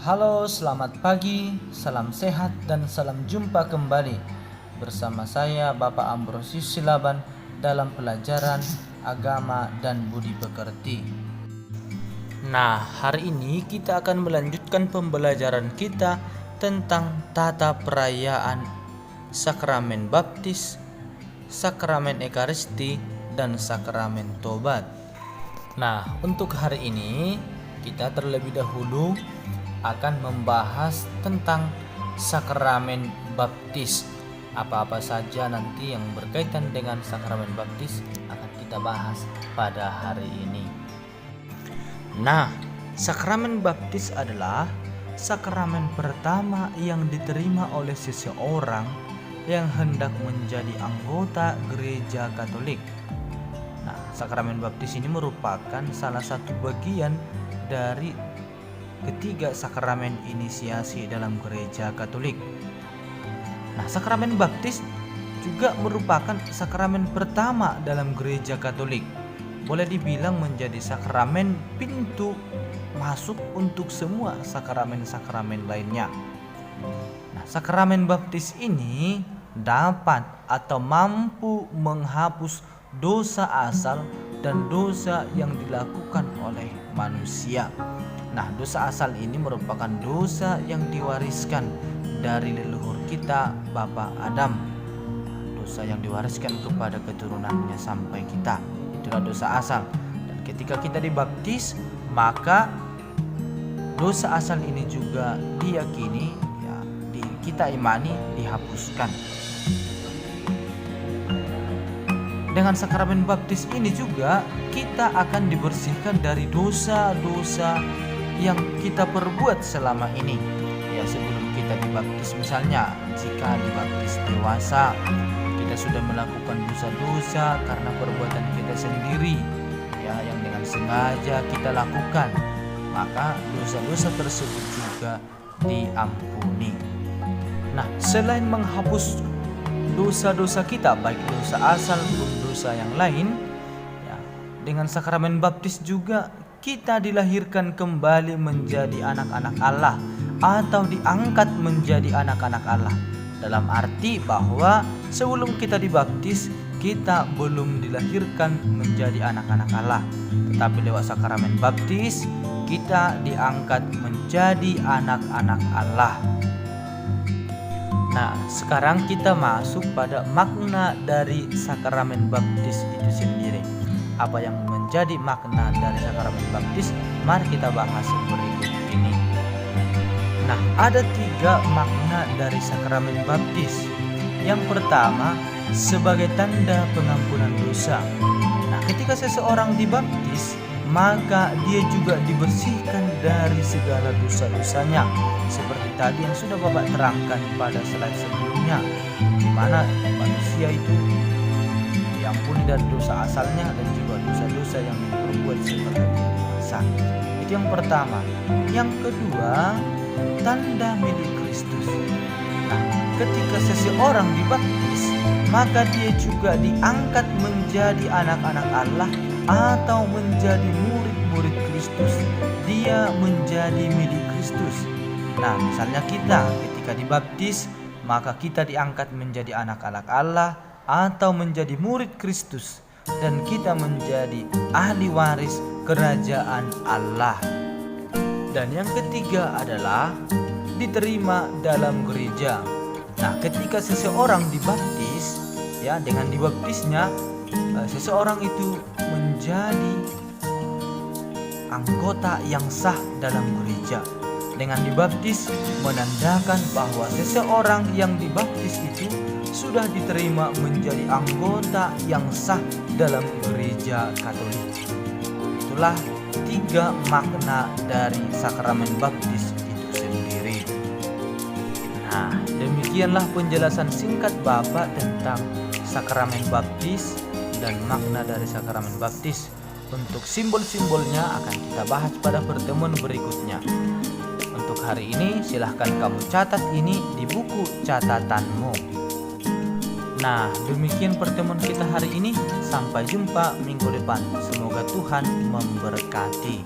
Halo, selamat pagi, salam sehat dan salam jumpa kembali bersama saya Bapak Ambrosius Silaban dalam pelajaran agama dan budi pekerti. Nah, hari ini kita akan melanjutkan pembelajaran kita tentang tata perayaan sakramen baptis, sakramen ekaristi, dan sakramen tobat. Nah, untuk hari ini kita terlebih dahulu akan membahas tentang sakramen baptis. Apa-apa saja nanti yang berkaitan dengan sakramen baptis akan kita bahas pada hari ini. Nah, sakramen baptis adalah sakramen pertama yang diterima oleh seseorang yang hendak menjadi anggota gereja Katolik. Nah, sakramen baptis ini merupakan salah satu bagian dari ketiga sakramen inisiasi dalam gereja Katolik. Nah, sakramen baptis juga merupakan sakramen pertama dalam gereja Katolik. Boleh dibilang menjadi sakramen pintu masuk untuk semua sakramen-sakramen lainnya. Nah, sakramen baptis ini dapat atau mampu menghapus dosa asal dan dosa yang dilakukan oleh manusia. Nah, dosa asal ini merupakan dosa yang diwariskan dari leluhur kita, Bapak Adam. Dosa yang diwariskan kepada keturunannya sampai kita. Itulah dosa asal. Dan ketika kita dibaptis, maka dosa asal ini juga diyakini, kita imani, dihapuskan. Dengan sakramen baptis ini juga kita akan dibersihkan dari dosa-dosa yang kita perbuat selama ini. Ya, sebelum kita dibaptis, misalnya jika dibaptis dewasa, kita sudah melakukan dosa-dosa karena perbuatan kita sendiri, ya, yang dengan sengaja kita lakukan, maka dosa-dosa tersebut juga diampuni. Nah, selain menghapus dosa-dosa kita, baik dosa asal maupun dosa yang lain, ya, dengan sakramen baptis juga kita dilahirkan kembali menjadi anak-anak Allah atau diangkat menjadi anak-anak Allah. Dalam arti bahwa sebelum kita dibaptis, kita belum dilahirkan menjadi anak-anak Allah, tetapi lewat sakramen baptis kita diangkat menjadi anak-anak Allah. Nah, sekarang kita masuk pada makna dari sakramen baptis itu sendiri. Apa yang menjadi makna dari sakramen baptis? Mari kita bahas berikut ini. Nah, ada 3 makna dari sakramen baptis. Yang pertama, sebagai tanda pengampunan dosa. Nah, ketika seseorang dibaptis, maka dia juga dibersihkan dari segala dosa-dosanya, seperti tadi yang sudah Bapak terangkan pada slide sebelumnya, di mana manusia itu diampuni dari dosa asalnya dan juga dosa-dosa yang diperbuat sebagai dewasa. Itu yang pertama. Yang kedua, tanda milik Kristus. Nah, ketika seseorang dibaptis, maka dia juga diangkat menjadi anak-anak Allah atau menjadi murid-murid Kristus. Dia menjadi milik Kristus. Nah, misalnya kita ketika dibaptis, maka kita diangkat menjadi anak-anak Allah atau menjadi murid Kristus, dan kita menjadi ahli waris kerajaan Allah. Dan yang ketiga adalah diterima dalam gereja. Nah, ketika seseorang dibaptis, ya, dengan dibaptisnya seseorang itu menjadi anggota yang sah dalam gereja. Dengan dibaptis menandakan bahwa seseorang yang dibaptis itu sudah diterima menjadi anggota yang sah dalam gereja Katolik. Itulah 3 makna dari sakramen baptis itu sendiri. Nah, demikianlah penjelasan singkat Bapak tentang sakramen baptis dan makna dari sakramen baptis. Untuk simbol-simbolnya akan kita bahas pada pertemuan berikutnya. Untuk hari ini silahkan kamu catat ini di buku catatanmu. Nah, demikian pertemuan kita hari ini. Sampai jumpa minggu depan. Semoga Tuhan memberkati.